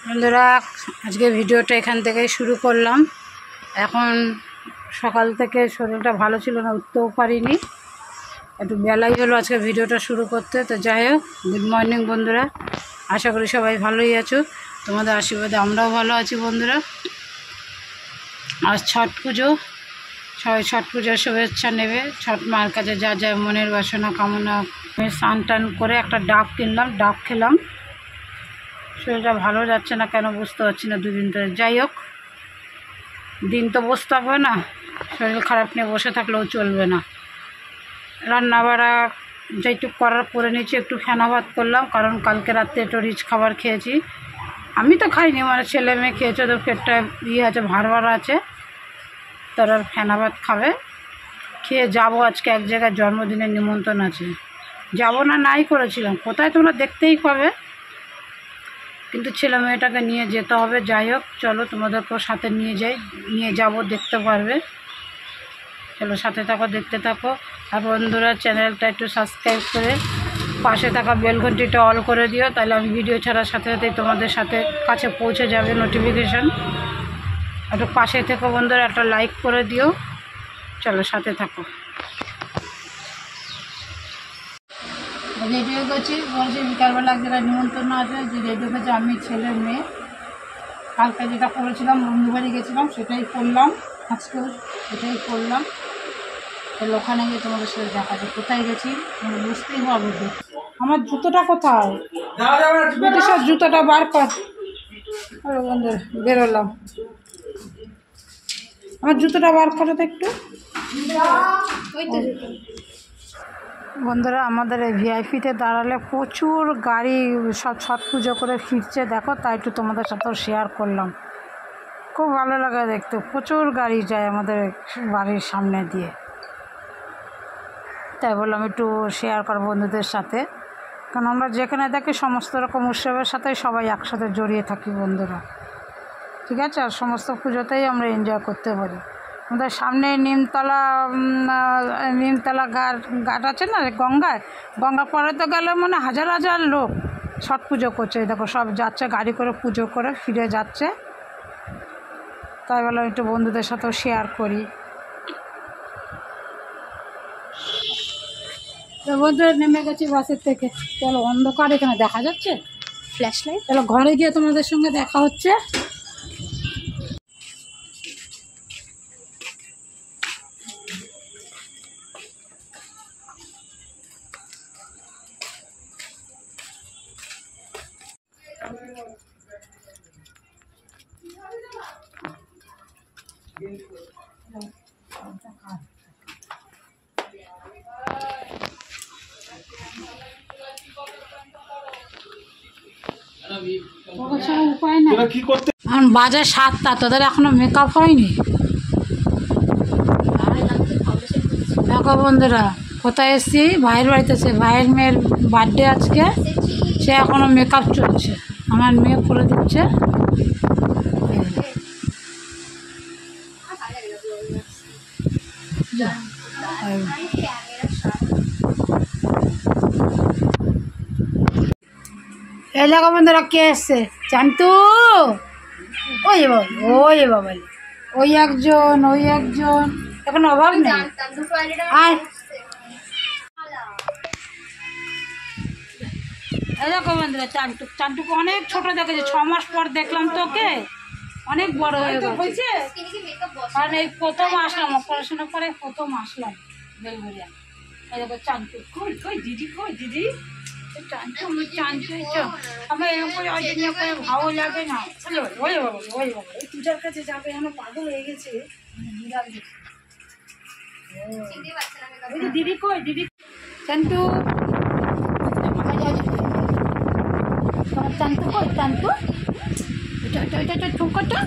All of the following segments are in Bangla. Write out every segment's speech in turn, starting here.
বন্ধুরা আজকে ভিডিওটা এখান থেকেই শুরু করলাম। এখন সকাল থেকে শরীরটা ভালো ছিল না, উঠতেও পারিনি, একটু বেলাই হলো আজকে ভিডিওটা শুরু করতে। তো যাই হোক, গুড মর্নিং বন্ধুরা, আশা করি সবাই ভালোই আছো, তোমাদের আশীর্বাদে আমরাও ভালো আছি বন্ধুরা। আজ ছট পুজো, সবাই ছট পুজোর শুভেচ্ছা নেবে। ছট মার কাছে যা যা মনের বাসনা কামনা, স্নান টান করে একটা ডাব কিনলাম, ডাব খেলাম। শরীরটা ভালো যাচ্ছে না কেন বুঝতে পারছি না দুদিন ধরে। যাই হোক, দিন তো বসতে হবে না, শরীর খারাপ নিয়ে বসে থাকলেও চলবে না। রান্না বাড়া যেটুকু করার করে নিয়েছি, একটু ফেনা ভাত করলাম, কারণ কালকে রাত্রে একটু রিচ খাবার খেয়েছি। আমি তো খাইনি, মানে ছেলে মেয়ে খেয়েছে, তো পেটটা আছে, ভার আছে, তারা ফেনা ভাত খাবে। খেয়ে যাবো, আজকে এক জায়গায় জন্মদিনের নিমন্ত্রণ আছে, যাব না নাই করেছিলাম, কোথায় তোমরা দেখতেই পাবে, কিন্তু ছেলে মেয়েটাকে নিয়ে যেতে হবে। যাই হোক, চলো তোমাদেরকেও সাথে নিয়ে যাব, দেখতে পারবে। চলো সাথে থাকো, দেখতে থাকো। আর বন্ধুরা, চ্যানেলটা একটু সাবস্ক্রাইব করে পাশে থাকা বেল ঘন্টিটা অল করে দিও, তাহলে আমি ভিডিও ছাড়ার সাথে সাথেই তোমাদের সাথে কাছে পৌঁছে যাবে নোটিফিকেশান। একটু পাশে থেকো বন্ধুরা, একটা লাইক করে দিও। চলো সাথে থাকো। রেডি হয়ে গেছি, বলছি বিকালবেলা যেটা নিমন্ত্রণ আছে, যে রেডি হয়েছে আমি ছেলে মেয়ে। কালকে যেটা করেছিলাম, বন্ধু বাড়ি গেছিলাম, সেটাই করলাম, আজকেও সেটাই করলাম। তাহলে ওখানে গিয়ে তোমাদের সাথে দেখা যায় কোথায় গেছি, বুঝতেই পারবো। আমার জুতোটা কোথায়, ব্রিটিশের জুতোটা বার কর। হ্যালো বন্ধু, বেরোলাম, আমার জুতোটা বার করো তো একটু। বন্ধুরা, আমাদের এই ভিআইপিতে দাঁড়ালে প্রচুর গাড়ি সব ছট পুজো করে ফিরছে, দেখো, তাই একটু তোমাদের সাথেও শেয়ার করলাম। খুব ভালো লাগে দেখতে, প্রচুর গাড়ি যায় আমাদের বাড়ির সামনে দিয়ে, তাই বললাম একটু শেয়ার করব বন্ধুদের সাথে। কারণ আমরা যেখানে দেখি সমস্ত রকম উৎসবের সাথেই সবাই একসাথে জড়িয়ে থাকি বন্ধুরা, ঠিক আছে। আর সমস্ত পুজোতেই আমরা এনজয় করতে পারি। আমাদের সামনে নিমতলা ঘাট আছে না, গঙ্গা পরে তো গেলে মানে হাজার হাজার লোক ছট পুজো করছে। দেখো সব যাচ্ছে গাড়ি করে, পুজো করে ফিরে যাচ্ছে, তাই বললাম একটু বন্ধুদের সাথেও শেয়ার করি। তো বন্ধুরা, নেমে গেছি বাসের থেকে। চলো, অন্ধকার এখানে দেখা যাচ্ছে ফ্ল্যাশ লাইট। চলো ঘরে গিয়ে তোমাদের সঙ্গে দেখা হচ্ছে। উপায় না, বাজে 7টা, তোদের এখনো মেকআপ হয়নি। দেখো বন্ধুরা, কোথায় এসছি, ভাইয়ের বাড়িতে। সে ভাইয়ের মেয়ের বার্থডে আজকে, সে এখনো মেকআপ চলছে, আমার মেয়ে করে দিচ্ছে। এই দেখো বন্ধুরা, কে এসছে, চান্তু। ওই বাবা, ওই একজন, এখন অভাব নেই। আয়, এই দেখো বন্ধুরা, চান্টুকে অনেক ছোট দেখেছে, 6 মাস পর দেখলাম তোকে, অনেক বড় হয়ে গেছে। কারণ এই প্রথম আসলাম, অপারেশনের পরে প্রথম আসলাম বেলঘরিয়া। এই দেখো চান্তু, কই দিদি আমার এরকম করে ভালো লাগে না। ওই বাবা, এই পূজার কাছে যাবে, আমার পাগল হয়ে গেছে। দিদি কই, দিদি চান্তু, চান্তু কই, চান্তু, এটা ঠোকাটা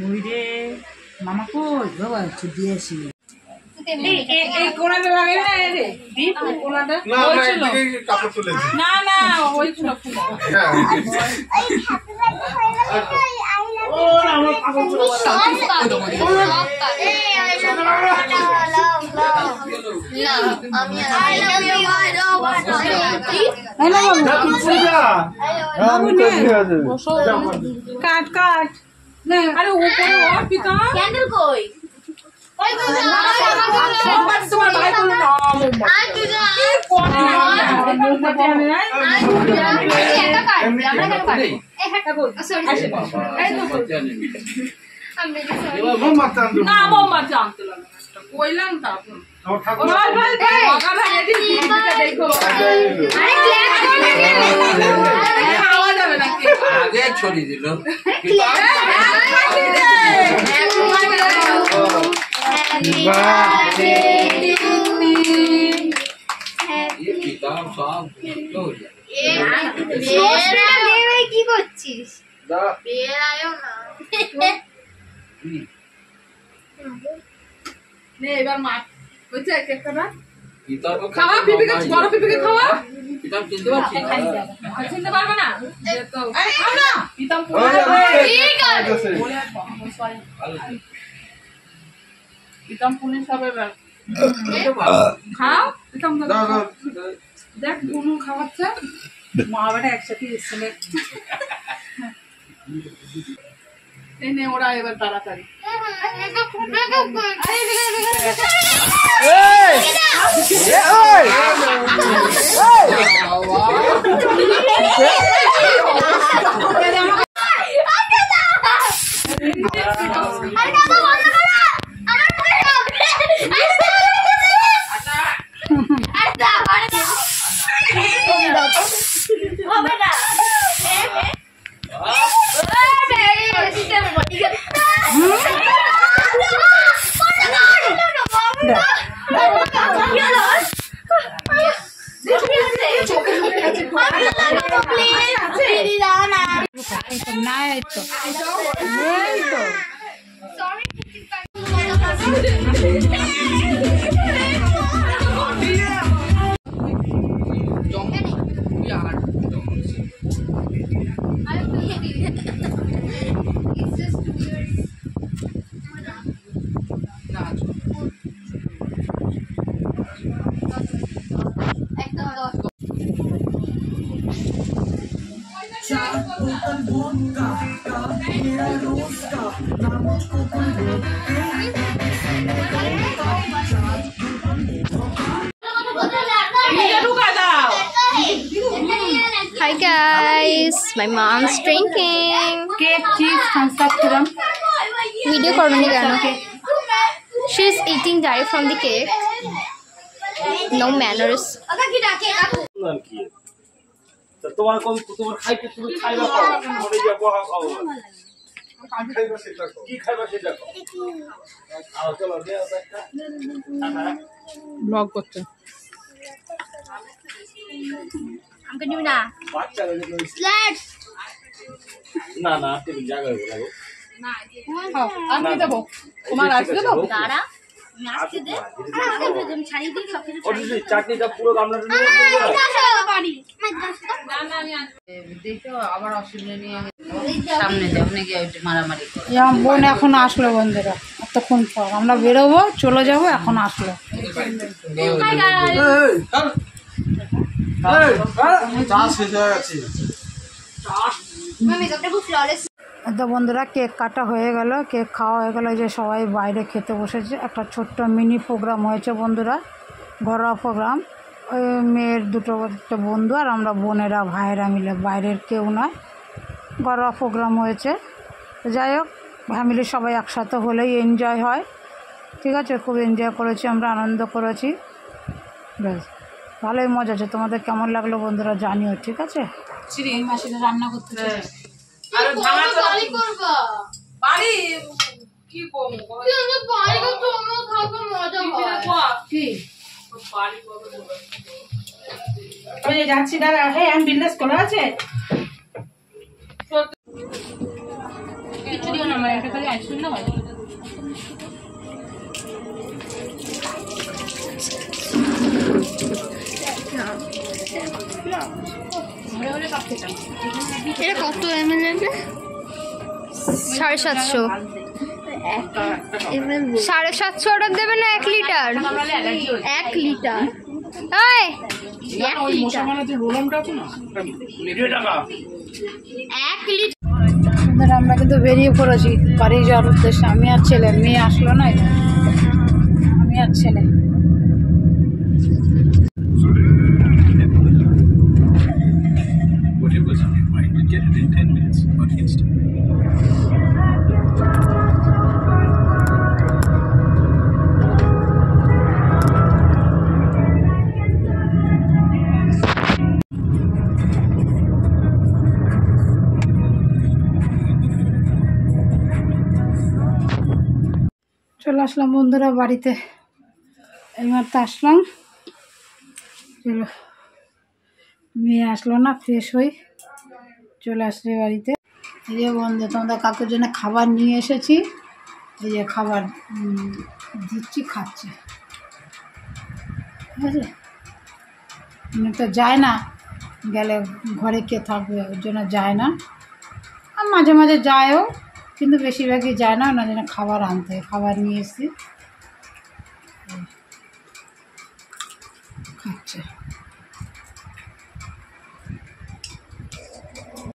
ওই রে মামা, কই বাবা, একটু দিয়েছি। না ওই কাট কাট আরে উপরে পিতা ক্যান্ডেল কই আগে ছড়িয়ে দিল কি করছিস এবার মা বলছে খাওয়া পিপিকে বড় পিপিকে খাওয়া চিনতে পারবে না পিতাম পুলিশ হবে খাও পিতাম দেখ দুনু খাওয়াচ্ছে মা বেটা একসাথে এসেছিল এই নে ওরা এবার তাড়াতাড়ি Hi guys, my mom's drinking. Cake, cheese, thumbs up kiram. Video koroni keno? She's eating direct from the cake. No manners. তোমার কোন তোমার খাইতে তুমি খাইবা মনে যাব খাও খাইবা সেটা কি খাইবা সেটা আর চলো দে একটা ব্লগ করতে আমাকে নিবি না বাচ্চা Let's. না না টেবিল জায়গা হবে লাগো না আমি দেব তোমার আসবে তো দাঁড়া নাচতে দে আমাকে তুমি ছাড়িয়ে দিই সব কিছু ওই যে চাটনিটা পুরো গামলাটা নিয়ে পারি সামনে যাও নাকি মারামারি বোন এখন আসলো বন্ধুরা এতক্ষণ পর আমরা বেরোবো চলে যাবো এখন আসলো তো বন্ধুরা কেক কাটা হয়ে গেল কেক খাওয়া হয়ে গেল যে সবাই বাইরে খেতে বসেছে একটা ছোট্ট মিনি প্রোগ্রাম হয়েছে বন্ধুরা ঘরোয়া প্রোগ্রাম ওই মেয়ের দুটো বন্ধু আর আমরা বোনেরা ভাইয়েরা মিলে বাইরের কেউ নয় ঘরোয়া প্রোগ্রাম হয়েছে যাই হোক ফ্যামিলি সবাই একসাথে হলেই এনজয় হয় ঠিক আছে খুব এনজয় করেছি আমরা আনন্দ করেছি বেশ ভালোই মজা আছে তোমাদের কেমন লাগলো বন্ধুরা জানিও ঠিক আছে মাসিরা রান্না করতে যাচ্ছি দাদা আমি বিজনেস করা আছে কিছু দিও না আমার একটা খালি আইসক্রিম না হয় এটা কত ml আছে 750 750 অর্ডার দেবে না 1 লিটার 1 লিটার ওই ওই মশা মানে যে রোলামটা আছে না টাকা 1 লিটার বন্ধুরা আমরা কিন্তু বেরিয়ে পড়েছি বাড়ি যাওয়ার উদ্দেশ্যে। আমি আর ছেলে, মেয়ে আসলো না, আমি আর ছেলে। Whatever's on your mind, you get it in 10 minutes on Instant. চলে আসলাম বন্ধুরা বাড়িতে, এইমাত্র আসলাম। চলো, মেয়ে আসলো না, ফ্রেশ হই চলে আসলে বাড়িতে। এই যে বন্ধু, তোমাদের কাকুর জন্য খাবার নিয়ে এসেছি। এই যে খাবার দিচ্ছি, খাচ্ছে, ঠিক আছে। তো যায় না, গেলে ঘরে কে থাকবে, ওর জন্য যায় না। আর মাঝে মাঝে যায়ও, কিন্তু বেশিরভাগই যায় না, ওনার জন্য খাবার আনতে। খাবার নিয়ে এসেছি।